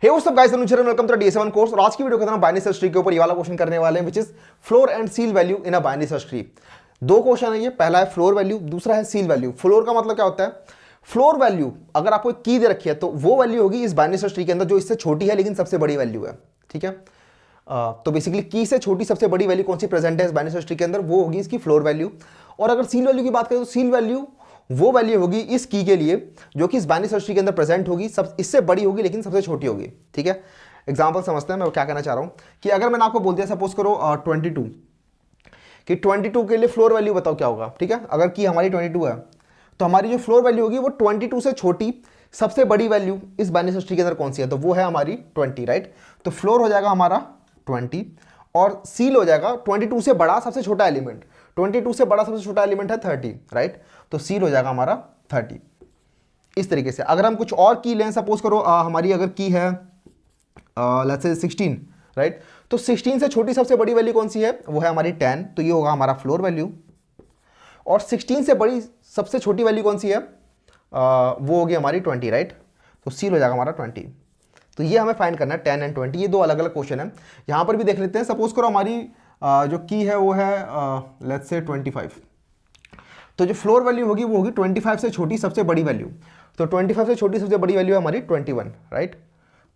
हे what's up guys, अनुचर welcome to DS7 course. और आज की वीडियो के अंदर हम बाइनरी सर्च ट्री के ऊपर ये वाला क्वेश्चन करने वाले हैं, which is floor and seal value in a binary search tree. दो क्वेश्चन है ये, पहला है फ्लोर वैल्यू, दूसरा है सील वैल्यू। फ्लोर का मतलब क्या होता है? फ्लोर वैल्यू अगर आपको की दे रखी है तो वो वैल्यू होगी इस बाइनरी सर्च ट्री के अंदर जो इससे छोटी है लेकिन सबसे बड़ी वैल्यू है। ठीक है, तो बेसिकली की से छोटी सबसे बड़ी वैल्यू कौन सी प्रेजेंट है इस बाइनरी सर्च ट्री के अंदर, वो होगी इसकी फ्लोर वैल्यू। और अगर सील वैल्यू की बात करें तो सील वैल्यू वो वैल्यू होगी इस की के लिए जो कि इस बाइनरी सर्च ट्री के अंदर प्रेजेंट होगी, सब इससे बड़ी होगी लेकिन सबसे छोटी होगी। ठीक है, एग्जांपल समझते हैं मैं क्या कहना चाह रहा हूं कि अगर मैंने आपको बोल दिया सपोज करो 22 कि 22 के लिए फ्लोर वैल्यू बताओ क्या होगा। ठीक है, अगर की हमारी 22 है तो हमारी जो फ्लोर वैल्यू होगी वो 22 से छोटी सबसे बड़ी वैल्यू इस बाइनरी सर्च ट्री के अंदर कौन सी है, तो वो है हमारी 20। राइट, तो फ्लोर हो जाएगा हमारा 20 और सील हो जाएगा 22 से बड़ा सबसे छोटा एलिमेंट। 22 से बड़ा सबसे छोटा एलिमेंट है 30। राइट, तो सील हो जाएगा हमारा 30। इस तरीके से अगर हम कुछ और की लें, सपोज करो हमारी अगर की है लेट्स से 16। राइट, तो 16 से छोटी सबसे बड़ी वैल्यू कौन सी है, वो है हमारी 10, तो ये होगा हमारा फ्लोर वैल्यू। और 16 से बड़ी सबसे छोटी वैल्यू कौन सी है, वो होगी हमारी 20। राइट, तो सील हो जाएगा हमारा 20। तो ये हमें फाइंड करना है 10 एंड 20। ये दो अलग अलग क्वेश्चन है, यहाँ पर भी देख लेते हैं। सपोज करो हमारी जो की है वो है लेट्स से 25, तो जो फ्लोर वैल्यू होगी वो होगी 25 से छोटी सबसे बड़ी वैल्यू। तो 25 से छोटी सबसे बड़ी वैल्यू है हमारी 21। राइट,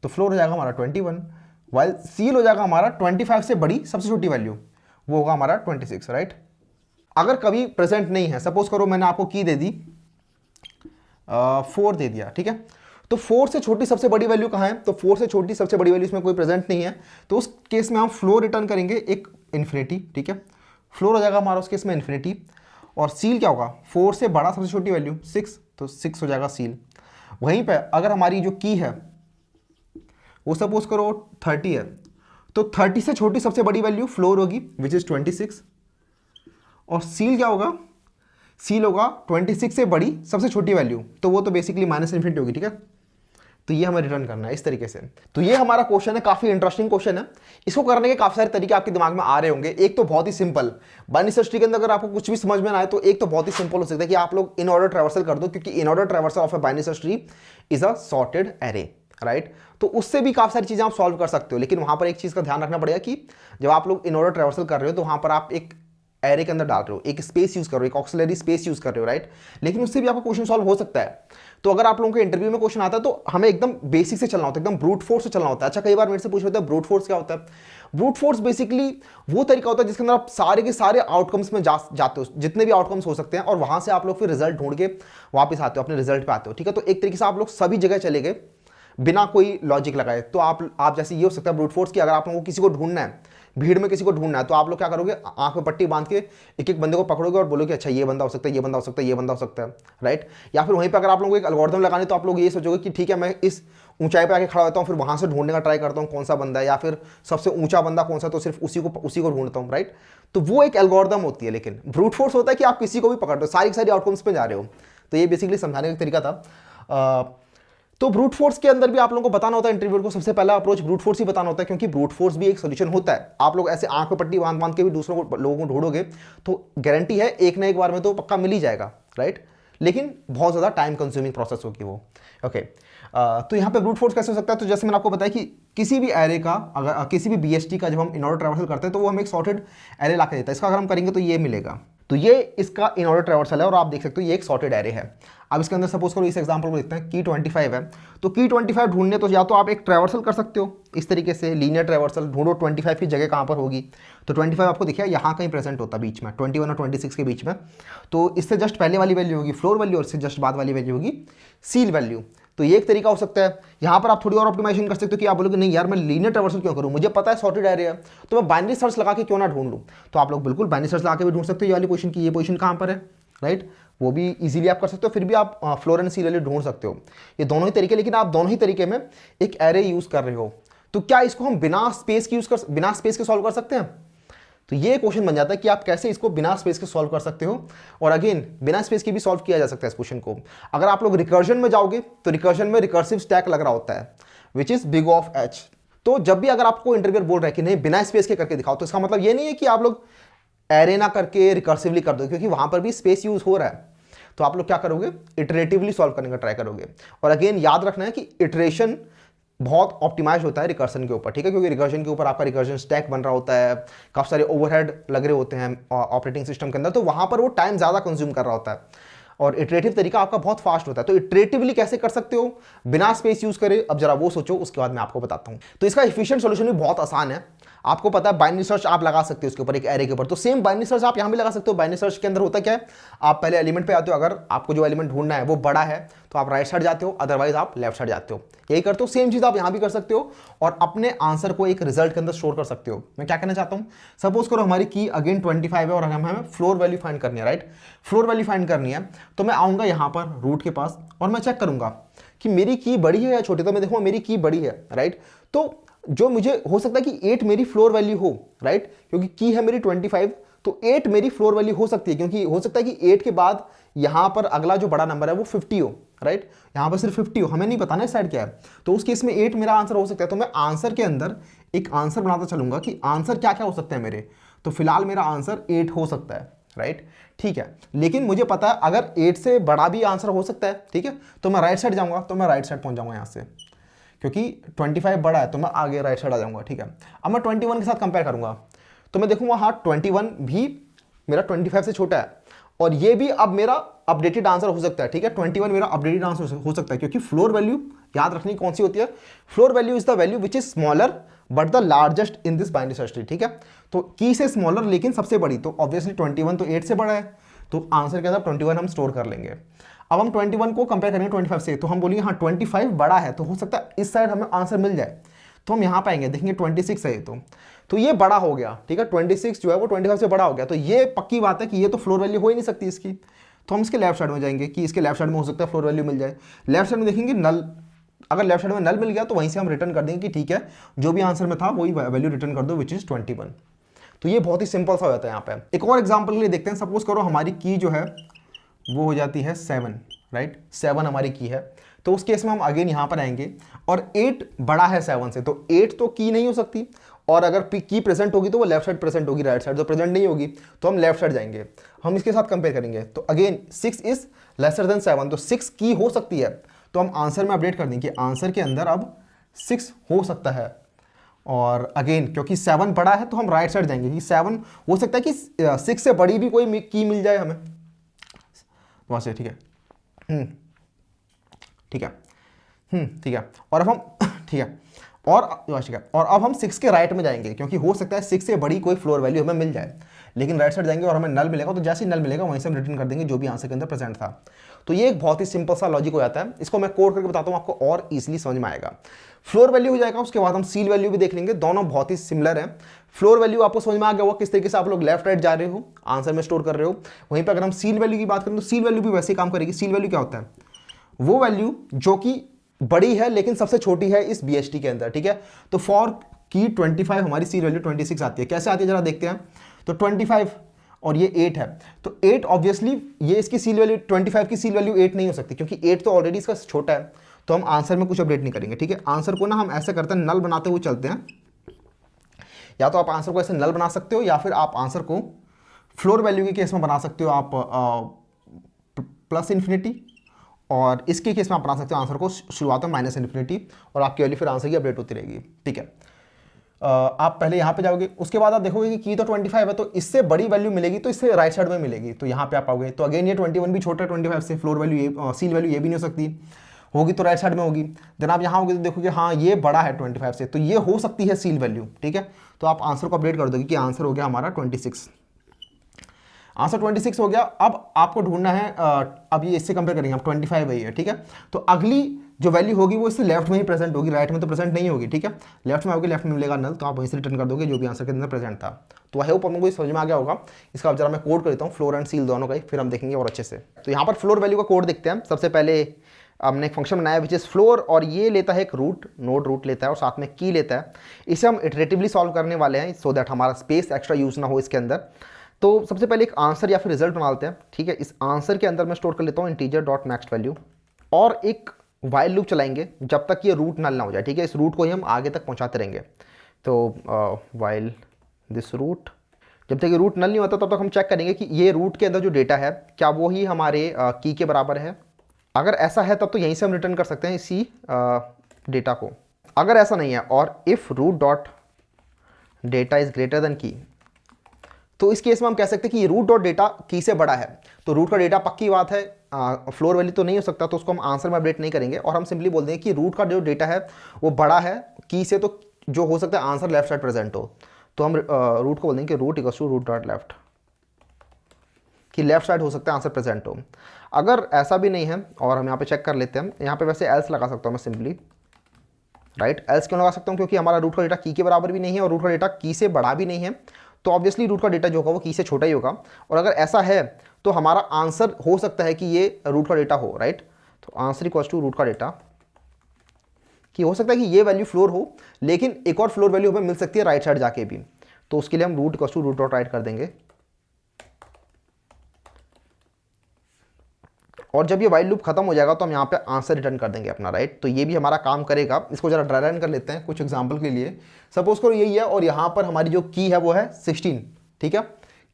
तो फ्लोर हो जाएगा हमारा 21, वाइल सील हो जाएगा हमारा 25 से बड़ी सबसे छोटी वैल्यू, वो होगा हमारा 26। राइट, अगर कभी प्रेजेंट नहीं है, सपोज करो मैंने आपको की दे दी 4 दे दिया। ठीक है, तो 4 से छोटी सबसे बड़ी वैल्यू कहाँ है, तो 4 से छोटी सबसे बड़ी वैल्यू इसमें कोई प्रेजेंट नहीं है, तो उस केस में हम फ्लोर रिटर्न करेंगे एक इन्फिनिटी। ठीक है, फ्लोर हो जाएगा हमारा उस केस में इन्फिनिटी। और सील क्या होगा, 4 से बड़ा सबसे छोटी वैल्यू 6, तो 6 हो जाएगा सील। वहीं पे अगर हमारी जो की है वो सपोज करो 30 है, तो 30 से छोटी सबसे बड़ी वैल्यू फ्लोर होगी विच इज 26। और सील क्या होगा, सील होगा 26 से बड़ी सबसे छोटी वैल्यू, तो वो तो बेसिकली माइनस इन्फिनिटी होगी। ठीक है, तो ये हमें रिटर्न करना है इस तरीके से। तो ये हमारा क्वेश्चन है, काफी इंटरेस्टिंग क्वेश्चन है। इसको करने के काफी सारे तरीके आपके दिमाग में आ रहे होंगे। एक तो बहुत ही सिंपल, बाइनरी सर्च ट्री के अंदर अगर आपको कुछ भी समझ में ना आए तो एक तो बहुत ही सिंपल हो सकता है कि आप लोग इन ऑर्डर ट्रैवर्सल कर दो, क्योंकि in order traversal of a binary search tree is a sorted array. Right, तो उससे भी काफी सारी चीजें आप सॉल्व कर सकते हो, लेकिन वहां पर एक चीज का ध्यान रखना पड़ेगा कि जब आप लोग इन ऑर्डर ट्रैवर्सल कर रहे हो तो वहां पर आप एक एरे के अंदर डाल रहे हो, एक स्पेस यूज कर रहे हो, एक ऑक्सिलरी स्पेस यूज कर रहे हो। राइट, लेकिन उससे भी आपका क्वेश्चन सॉल्व हो सकता है। तो अगर आप लोगों के इंटरव्यू में क्वेश्चन आता है तो हमें एकदम बेसिक से चलना होता है, एकदम ब्रूट फोर्स से चलना होता है। अच्छा, कई बार मेरे से पूछ रहे थे ब्रूट फोर्स क्या होता है। ब्रूट फोर्स बेसिकली वो तरीका होता है जिसके अंदर आप सारे के सारे आउटकम्स में जाते हो, जितने भी आउटकम्स हो सकते हैं, और वहां से आप लोग फिर रिजल्ट ढूंढ के वापस आते हो, अपने रिजल्ट पे आते हो। ठीक है, तो एक तरीके से आप लोग सभी जगह चले गए बिना कोई लॉजिक लगाए। तो आप जैसे ये हो सकता है ब्रूट फोर्स की, अगर आप लोगों को किसी को ढूंढना है, भीड़ में किसी को ढूंढना है, तो आप लोग क्या करोगे, आंख में पट्टी बांध के एक एक बंदे को पकड़ोगे और बोलोगे अच्छा ये बंदा हो सकता है, ये बंदा हो सकता है, ये बंदा हो सकता है। राइट, या फिर वहीं पे अगर आप लोगों को एक एल्गोरिथम लगानी तो आप लोग ये सोचोगे कि ठीक है मैं इस ऊंचाई पे आके खड़ा होता हूँ, फिर वहां से ढूंढने का ट्राई करता हूँ कौन सा बंदा है, या फिर सबसे ऊंचा बंदा कौन सा, तो सिर्फ उसी को ढूंढता हूँ। राइट, तो वो एक एल्गोरिथम होती है। लेकिन ब्रूट फोर्स होता है कि आप किसी को भी पकड़ दो, सारी सारी आउटकम्स पे जा रहे हो। तो ये बेसिकली समझाने का तरीका था। तो ब्रूट फोर्स के अंदर भी आप लोगों को बताना होता है इंटरव्यूअर को, सबसे पहला अप्रोच ब्रूट फोर्स ही बताना होता है, क्योंकि ब्रूट फोर्स भी एक सोल्यूशन होता है। आप लोग ऐसे आंख पे पट्टी बांध बांध के भी दूसरों को लोगों को ढूंढोगे तो गारंटी है एक ना एक बार में तो पक्का मिल ही जाएगा। राइट, लेकिन बहुत ज़्यादा टाइम कंज्यूमिंग प्रोसेस होगी वो। ओके, तो यहाँ पे ब्रूट फोर्स कैसे हो सकता है, तो जैसे मैंने आपको बताया कि किसी भी एरे का, अगर किसी भी BST का जब हम इन ऑर्डर ट्रैवर्सल करते हैं तो वो हमें एक सॉर्टेड एरे ला के देता है। इसका अगर हम करेंगे तो ये मिलेगा, तो ये इसका इन ऑर्डर ट्रैवर्सल है और आप देख सकते हो ये एक सॉर्टेड एरे है। अब इसके अंदर सपोज करो इस एग्जांपल को देखते हैं, की 25 है, तो की 25 ढूंढने तो या तो आप एक ट्रैवर्सल कर सकते हो इस तरीके से, लीनियर ट्रैवर्सल ढूंढो 25 की जगह कहाँ पर होगी, तो 25 आपको दिखा यहाँ कहीं प्रेजेंट होता है बीच में, 21 और 26 के बीच में, तो इससे जस्ट पहले वाली वैल्यू होगी फ्लोर वैल्यू और इससे जस्ट बाद वाली वैल्यू होगी सील वैल्यू। तो ये एक तरीका हो सकता है। यहाँ पर आप थोड़ी और ऑप्टिमाइजेशन कर सकते हो कि आप बोलोगे नहीं यार मैं लीनियर ट्रैवर्सल क्यों करूँ, मुझे पता है सॉर्टेड एरे है, तो मैं बाइनरी सर्च लगा के क्यों ना ढूंढ लूँ। तो आप लोग बिल्कुल बाइनरी सर्च लगा के भी ढूंढ सकते हो ये वाली पोजीशन की, ये पोजीशन कहाँ पर है। राइट, वो भी इजीली आप कर सकते हो, फिर भी आप फ्लोर एंड सील वैल्यू ढूंढ सकते हो। ये दोनों ही तरीके, लेकिन आप दोनों ही तरीके में एक एरे यूज कर रहे हो, तो क्या इसको हम बिना स्पेस के सॉल्व कर सकते हैं। तो ये क्वेश्चन बन जाता है कि आप कैसे इसको बिना स्पेस के सॉल्व कर सकते हो, और अगेन बिना स्पेस के भी सॉल्व किया जा सकता है इस क्वेश्चन को। अगर आप लोग रिकर्जन में जाओगे तो रिकर्जन में रिकर्सिव स्टैक लग रहा होता है which is big of H। तो जब भी अगर आपको इंटरव्यूअर बोल रहा है कि नहीं बिना स्पेस के करके दिखाओ, तो इसका मतलब ये नहीं है कि आप लोग एरे ना करके रिकर्सिवली कर दो, क्योंकि वहां पर भी स्पेस यूज हो रहा है। तो आप लोग क्या करोगे, इटरेटिवली सॉल्व करने का ट्राई करोगे। और अगेन याद रखना है कि इटरेशन बहुत ऑप्टिमाइज होता है रिकर्शन के ऊपर, ठीक है, क्योंकि रिकर्शन के ऊपर आपका रिकर्शन स्टैक बन रहा होता है, काफ़ी सारे ओवरहेड लग रहे होते हैं ऑपरेटिंग सिस्टम के अंदर, तो वहाँ पर वो टाइम ज़्यादा कंज्यूम कर रहा होता है और इटरेटिव तरीका आपका बहुत फास्ट होता है। तो इटरेटिवली कैसे कर सकते हो बिना स्पेस यूज करे, अब जरा वो सोचो, उसके बाद मैं आपको बताता हूँ। तो इसका एफिशिएंट सॉल्यूशन भी बहुत आसान है। आपको पता है बाइनरी सर्च आप लगा सकते हो उसके ऊपर, एक एरे के ऊपर, तो सेम बाइनरी सर्च आप यहाँ भी लगा सकते हो। बाइनरी सर्च के अंदर होता क्या है, आप पहले एलिमेंट पे आते हो, अगर आपको जो एलिमेंट ढूंढना है वो बड़ा है तो आप राइट साइड जाते हो, अदरवाइज आप लेफ्ट साइड जाते हो, यही करते हो। सेम चीज आप यहाँ भी कर सकते हो और अपने आंसर को एक रिजल्ट के अंदर स्टोर कर सकते हो। मैं क्या कहना चाहता हूँ, सपोज करो हमारी की अगेन 25 है और हमें फ्लोर वैल्यू फाइंड करनी है, राइट, फ्लोर वैल्यू फाइंड करनी है। तो मैं आऊंगा यहाँ पर रूट के पास और मैं चेक करूंगा कि मेरी की बड़ी है या छोटी, तो मैं देखूंगा मेरी की बड़ी है, राइट। तो जो मुझे हो सकता है कि 8 मेरी फ्लोर वैल्यू हो, राइट, क्योंकि की है मेरी 25, तो 8 मेरी फ्लोर वैल्यू हो सकती है, क्योंकि हो सकता है कि 8 के बाद यहां पर अगला जो बड़ा नंबर है वो 50 हो, राइट, यहां पर सिर्फ 50 हो, हमें नहीं पता ना इस साइड क्या है, तो उस केस में 8 मेरा आंसर हो सकता है। तो मैं आंसर के अंदर एक आंसर बनाता चलूंगा कि आंसर क्या क्या हो सकते हैं मेरे, तो फिलहाल मेरा आंसर 8 हो सकता है, राइट, ठीक है। लेकिन मुझे पता है अगर 8 से बड़ा भी आंसर हो सकता है, ठीक है, तो मैं राइट साइड जाऊंगा, तो मैं राइट साइड पहुंच जाऊंगा यहां से, क्योंकि 25 बड़ा है तो मैं आगे राइट साइड आ जाऊंगा, ठीक है। अब मैं 21 के साथ कंपेयर करूंगा तो मैं देखूंगा हाँ 21 भी मेरा 25 से छोटा है और ये भी अब मेरा अपडेटेड आंसर हो सकता है, ठीक है। 21 मेरा अपडेटेड आंसर हो सकता है, क्योंकि फ्लोर वैल्यू याद रखनी कौन सी होती है, floor value is the value which is smaller but the largest in this binary search tree, ठीक है। तो की से स्मॉलर लेकिन सबसे बड़ी, तो ऑब्वियसली 21 तो 8 से बड़ा है, तो आंसर के अंदर 21 हम स्टोर कर लेंगे। अब हम 21 को कंपेयर करेंगे 25 से, तो हम बोलेंगे हाँ 25 बड़ा है, तो हो सकता है इस साइड हमें आंसर मिल जाए, तो हम यहाँ पाएंगे, देखेंगे 26 है, तो ये बड़ा हो गया, ठीक है, 26 जो है वो 25 से बड़ा हो गया, तो ये पक्की बात है कि ये तो फ्लोर वैल्यू हो ही नहीं सकती इसकी, तो हम इसके लेफ्ट साइड में जाएंगे कि इसके लेफ्ट साइड में हो सकता है फ्लोर वैल्यू मिल जाए। लेफ्ट साइड में देखेंगे नल, अगर लेफ्ट साइड में नल मिल गया तो वहीं से हम रिटर्न कर देंगे कि ठीक है जो भी आंसर में था वही वैल्यू रिटर्न कर दो विच इज 21। तो ये बहुत ही सिंपल सा हो जाता है यहाँ पे। एक और एग्जांपल के लिए देखते हैं, सपोज करो हमारी की जो है वो हो जाती है 7, राइट, 7 हमारी की है, तो उस केस में हम अगेन यहाँ पर आएंगे और 8 बड़ा है 7 से, तो 8 तो की नहीं हो सकती, और अगर की प्रेजेंट होगी तो वो लेफ्ट साइड प्रेजेंट होगी, राइट साइड तो प्रेजेंट नहीं होगी, तो हम लेफ्ट साइड जाएंगे, हम इसके साथ कंपेयर करेंगे, तो अगेन 6 इज लेसर देन 7, तो 6 की हो सकती है, तो हम आंसर में अपडेट कर देंगे कि आंसर के अंदर अब 6 हो सकता है। और अगेन क्योंकि 7 बड़ा है तो हम राइट साइड जाएंगे कि 7 हो सकता है कि 6 से बड़ी भी कोई की मिल जाए हमें वहाँ से, ठीक है, ठीक है, ठीक है, और अब हम ठीक है, और ठीक है, और अब हम 6 के राइट में जाएंगे, क्योंकि हो सकता है 6 से बड़ी कोई फ्लोर वैल्यू हमें मिल जाए, लेकिन राइट साइड जाएंगे और हमें नल मिलेगा, तो जैसे ही नल मिलेगा वहीं से हम रिटर्न कर देंगे जो भी आंसर के अंदर प्रेजेंट था। तो ये एक बहुत ही सिंपल सा लॉजिक हो जाता है, इसको मैं कोड करके बताता हूँ आपको और इजीली समझ में आएगा। फ्लोर वैल्यू हो जाएगा, उसके बाद हम सील वैल्यू भी देख लेंगे, दोनों बहुत ही सिमिलर है। फ्लोर वैल्यू आपको समझ में आ गया होगा किस तरीके से आप लोग लेफ्ट राइट जा रहे हो, आंसर में स्टोर कर रहे हो। वहीं पर अगर हम सील वैल्यू की बात करें तो सील वैल्यू भी वैसे ही काम करेगी। सील वैल्यू क्या होता है, वो वैल्यू जो कि बड़ी है लेकिन सबसे छोटी है इस BST के अंदर, ठीक है। तो फॉर की 25 हमारी सील वैल्यू 26 आती है, कैसे आती है जरा देखते हैं। तो 25 और ये 8 है, तो 8 ऑब्वियसली ये इसकी सील वैल्यू 25 की सील वैल्यू 8 नहीं हो सकती, क्योंकि 8 तो ऑलरेडी इसका छोटा है, तो हम आंसर में कुछ अपडेट नहीं करेंगे, ठीक है। आंसर को ना हम ऐसे करते हैं, नल बनाते हुए चलते हैं, या तो आप आंसर को ऐसे नल बना सकते हो या फिर आप आंसर को फ्लोर वैल्यू के केस में बना सकते हो आप प्लस इन्फिनिटी, और इसके केस में आप बना सकते हो आंसर को शुरुआत में माइनस इन्फिनिटी, और आपकी वैल्यू फिर आंसर की अपडेट होती रहेगी, ठीक है। आप पहले यहाँ पे जाओगे, उसके बाद आप देखोगे कि की तो 25 है, तो इससे बड़ी वैल्यू मिलेगी तो इससे राइट साइड में मिलेगी, तो यहाँ पे आप आओगे, तो अगेन ये 21 भी छोटा है 25 से, फ्लोर वैल्यू ये सील वैल्यू ये भी नहीं हो सकती, होगी तो राइट साइड में होगी। देन आप यहाँ होगे तो देखोगे हाँ ये बड़ा है 25 से, तो ये हो सकती है सील वैल्यू, ठीक है। तो आप आंसर को अपडेट कर दोगे कि आंसर हो गया हमारा 26, आंसर 26 हो गया। अब आपको ढूंढना है, अब ये इससे कंपेयर करेंगे, अब 25 वही है, ठीक है। तो अगली जो वैल्यू होगी वो इससे लेफ्ट में ही प्रेजेंट होगी, राइट में तो प्रेजेंट नहीं होगी, ठीक है। लेफ्ट में आओगे, लेफ्ट में मिलेगा नल, तो आप वहीं से रिटर्न कर दोगे जो भी आंसर के अंदर प्रेजेंट था। तो आई होप आप लोगों को समझ में आ गया होगा। इसका अब जरा मैं कोड कर देता हूँ, फ्लोर एंड सील दोनों का ही, फिर हम देखेंगे और अच्छे से। तो यहाँ पर फ्लोर वैल्यू का कोड देखते हैं। सबसे पहले हमने एक फंक्शन बनाया विच इज फ्लोर, और ये लेता है एक रूट, नोड रूट लेता है और साथ में की लेता है। इसे हम इटरेटिवली सॉल्व करने वाले हैं सो दैट हमारा स्पेस एक्स्ट्रा यूज ना हो इसके अंदर। तो सबसे पहले एक आंसर या फिर रिजल्ट बना लेते हैं, ठीक है। इस आंसर के अंदर मैं स्टोर कर लेता हूँ इंटीजर डॉट नेक्स्ट वैल्यू, और एक वाइल लूप चलाएंगे जब तक ये रूट नल ना हो जाए, ठीक है। इस रूट को ही हम आगे तक पहुंचाते रहेंगे। तो वाइल दिस रूट, जब तक ये रूट नल नहीं होता तब तक हम चेक करेंगे कि ये रूट के अंदर जो डेटा है क्या वो ही हमारे की के बराबर है। अगर ऐसा है तब तो यहीं से हम रिटर्न कर सकते हैं इसी डेटा को। अगर ऐसा नहीं है और if root dot data is greater than key, तो इस केस में हम कह सकते हैं कि ये रूट डॉट डेटा की से बड़ा है। तो रूट का डेटा पक्की बात है, फ्लोर वैल्यू तो नहीं हो सकता, तो उसको हम आंसर में अपडेट नहीं करेंगे और हम सिंपली बोल देंगे कि रूट का जो डेटा है वो बड़ा है की से, तो जो हो सकता है आंसर लेफ्ट साइड प्रेजेंट हो। तो हम रूट को बोल देंगे कि root equals to root dot left, कि लेफ्ट साइड हो सकता है आंसर प्रेजेंट हो। अगर ऐसा भी नहीं है और हम यहाँ पे चेक कर लेते हैं, यहाँ पे वैसे एल्स लगा सकता हूँ मैं सिंपली, राइट। एल्स क्यों लगा सकता हूँ? क्योंकि हमारा रूट का डेटा की के बराबर भी नहीं है और रूट का डेटा की से बड़ा भी नहीं है, तो ऑब्वियसली रूट का डेटा जो होगा वो की से छोटा ही होगा। और अगर ऐसा है तो हमारा आंसर हो सकता है कि ये रूट का डेटा हो, राइट। तो आंसर इक्वल्स टू रूट का डेटा, कि हो सकता है कि ये वैल्यू फ्लोर हो, लेकिन एक और फ्लोर वैल्यू हमें मिल सकती है राइट साइड जाके भी, तो उसके लिए हम root equals to root dot right कर देंगे। और जब ये वाइल लूप खत्म हो जाएगा तो हम यहाँ पे आंसर रिटर्न कर देंगे अपना, राइट। तो ये भी हमारा काम करेगा। इसको जरा ड्राई रन कर लेते हैं कुछ एग्जांपल के लिए। सपोज करो यही है और यहाँ पर हमारी जो की है वो है 16, ठीक है,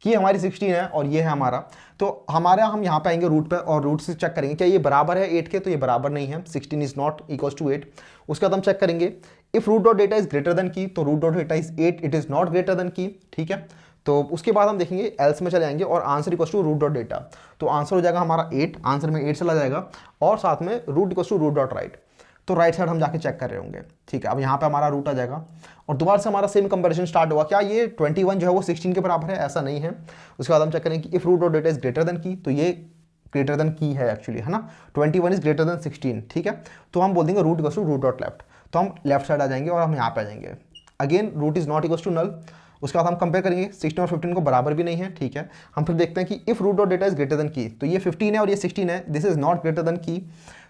की हमारी 16 है और ये है हमारा। तो हमारा हम यहाँ पे आएंगे रूट पे और रूट से चेक करेंगे क्या ये बराबर है 8 के, तो ये बराबर नहीं है, 16 इज नॉट इक्वल्स टू 8। उसके बाद हम चेक करेंगे if root dot data is greater than key, तो root dot data is 8, it is not greater than key, ठीक है। तो उसके बाद हम देखेंगे एल्स में चले जाएंगे और answer equals to root dot data, तो आंसर हो जाएगा हमारा 8, आंसर में 8 चला जाएगा और साथ में root equals to root dot right. तो राइट साइड हम जाके चेक कर रहे होंगे, ठीक है। अब यहाँ पे हमारा रूट आ जाएगा और दोबारा से हमारा सेम कंपैरिजन स्टार्ट हुआ, क्या ये 21 जो है वो 16 के बराबर है? ऐसा नहीं है। उसके बाद हम चेक करेंगे कि if root dot data is greater than key, तो ये ग्रेटर देन की है एक्चुअली, है ना। 21 इज ग्रेटर देन 16, ठीक है। तो हम बोल देंगे root equals to root dot left, तो हम लेफ्ट साइड आ जाएंगे और हम यहाँ पे आ जाएंगे। Again root is not equals to null. उसके बाद हम कंपेयर करेंगे 16 और 15 को बराबर भी नहीं है, ठीक है। हम फिर देखते हैं कि if root dot data is greater than key, तो ये 15 है और ये 16 है, this is not greater than key.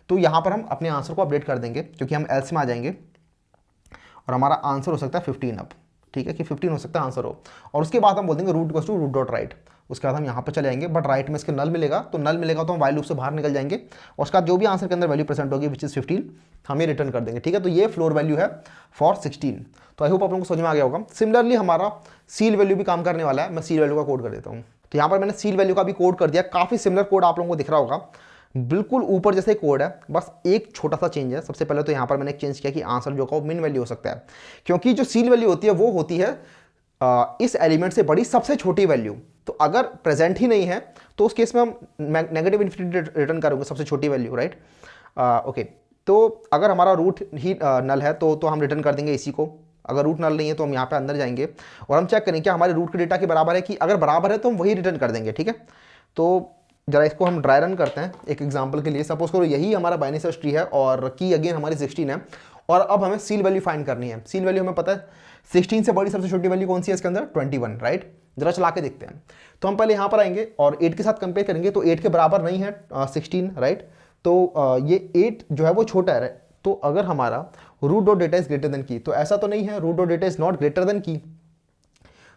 तो यहाँ पर हम अपने आंसर को अपडेट कर देंगे क्योंकि हम एल्स में आ जाएंगे और हमारा आंसर हो सकता है 15 अब, ठीक है, कि 15 हो सकता है आंसर हो। और उसके बाद हम बोल देंगे root equals to root dot right. उसके बाद हम यहाँ पर चले जाएंगे, बट राइट में इसके नल मिलेगा, तो नल मिलेगा तो हम वाइल लूप से बाहर निकल जाएंगे और उसका जो भी आंसर के अंदर वैल्यू प्रेजेंट होगी विच इज 15 हम ये रिटर्न कर देंगे, ठीक है। तो ये फ्लोर वैल्यू है फॉर 16। तो आई होप आप लोगों को समझ में आ गया होगा। सिमिलरली हमारा सील वैल्यू भी काम करने वाला है। मैं सील वैल्यू का कोड कर देता हूँ। तो यहाँ पर मैंने सील वैल्यू का भी कोड कर दिया। काफ़ी सिमिलर कोड आप लोगों को दिख रहा होगा, बिल्कुल ऊपर जैसे कोड है, बस एक छोटा सा चेंज है। सबसे पहले तो यहाँ पर मैंने एक चेंज किया कि आंसर जो का मिन वैल्यू हो सकता है, क्योंकि जो सील वैल्यू होती है वो होती है इस एलिमेंट से बड़ी सबसे छोटी वैल्यू। तो अगर प्रेजेंट ही नहीं है तो उस केस में हम नेगेटिव इन्फिनिटी रिटर्न करेंगे, सबसे छोटी वैल्यू, राइट। ओके, तो अगर हमारा रूट ही नल है तो हम रिटर्न कर देंगे इसी को। अगर रूट नल नहीं है तो हम यहाँ पे अंदर जाएंगे और हम चेक करेंगे क्या हमारे रूट के डेटा के बराबर है कि अगर बराबर है तो हम वही रिटर्न कर देंगे, ठीक है। तो जरा इसको हम ड्राई रन करते हैं एक एग्जांपल के लिए। सपोज करो यही हमारा बाइनरी सर्च ट्री है और की अगेन हमारी 16 है और अब हमें सील वैल्यू फाइंड करनी है। सील वैल्यू हमें पता है 16 से बड़ी सबसे छोटी वैल्यू कौन सी है इसके अंदर? 21, राइट। जरा चला के देखते हैं। तो हम पहले यहाँ पर आएंगे और 8 के साथ कंपेयर करेंगे, तो 8 के बराबर नहीं है 16, राइट। तो ये 8 जो है वो छोटा है। तो अगर हमारा root dot data is greater than key, तो ऐसा तो नहीं है root dot data is not greater than key,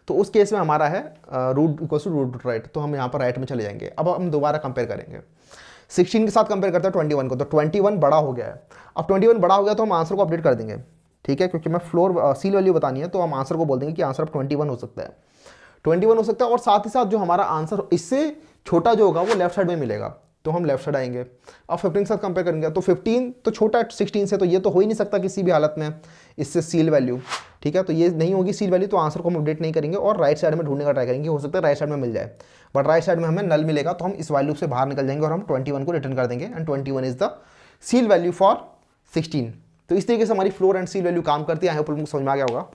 तो उस केस में हमारा है root equals to root right. तो हम यहाँ पर राइट में चले जाएंगे। अब हम दोबारा कंपेयर करेंगे 16 के साथ कंपेयर करते हैं 21 को, तो 21 बड़ा हो गया है। अब 21 बड़ा हो गया तो हम आंसर को अपडेट कर देंगे, ठीक है, क्योंकि मैं फ्लोर सील वैल्यू बतानी है, तो हम आंसर को बोल देंगे कि आंसर अब 21 हो सकता है, 21 हो सकता है। और साथ ही साथ जो हमारा आंसर इससे छोटा जो होगा वो लेफ्ट साइड में मिलेगा, तो हम लेफ्ट साइड आएंगे। अब 15 के साथ कंपेयर करेंगे तो 15 तो छोटा है 16 से, तो ये तो हो ही नहीं सकता किसी भी हालत में इससे सील वैल्यू, ठीक है। तो ये नहीं होगी सील वैल्यू, तो आंसर को हम अपडेट नहीं करेंगे और राइट साइड में ढूंढने का ट्राई करेंगे। हो सकता है राइट साइड में मिल जाए, बट राइट साइड में हमें नल मिलेगा, तो हम इस वैल्यू से बाहर निकल जाएंगे और हम 21 को रिटर्न कर देंगे and 21 is the seal value for 16। तो इस तरीके से हमारी फ्लोर एंड सील वैल्यू काम करती है। आई होप आपको समझ में आ गया होगा।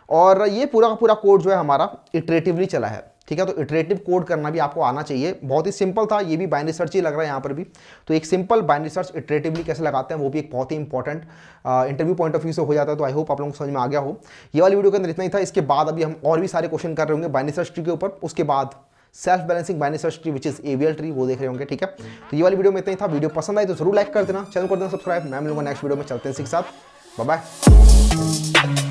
और ये पूरा का पूरा कोड जो है हमारा इटरेटिवली चला है, ठीक है। तो इटरेटिव कोड करना भी आपको आना चाहिए। बहुत ही सिंपल था, ये भी बाइनरी सर्च ही लग रहा है यहाँ पर भी। तो एक सिंपल बाइनरी सर्च इटरेटिवली कैसे लगाते हैं वो भी एक बहुत ही important interview point of view से हो जाता है। तो आई होप आप लोगों को समझ में आ गया हो। ये वाली वीडियो के अंदर इतना ही था। इसके बाद अभी हम और भी सारे क्वेश्चन कर रहे होंगे बाइनरी सर्च ट्री के ऊपर। उसके बाद self balancing binary search tree which is AVL tree, वो देख रहे होंगे, ठीक है। तो ये वाली वीडियो में इतना ही था। वीडियो पसंद आई तो जरूर लाइक कर देना, चैनल कर देना सब्सक्राइब। मैं मिलूंगा नेक्स्ट वीडियो में, चलते हैं इसी के साथ। Bye bye.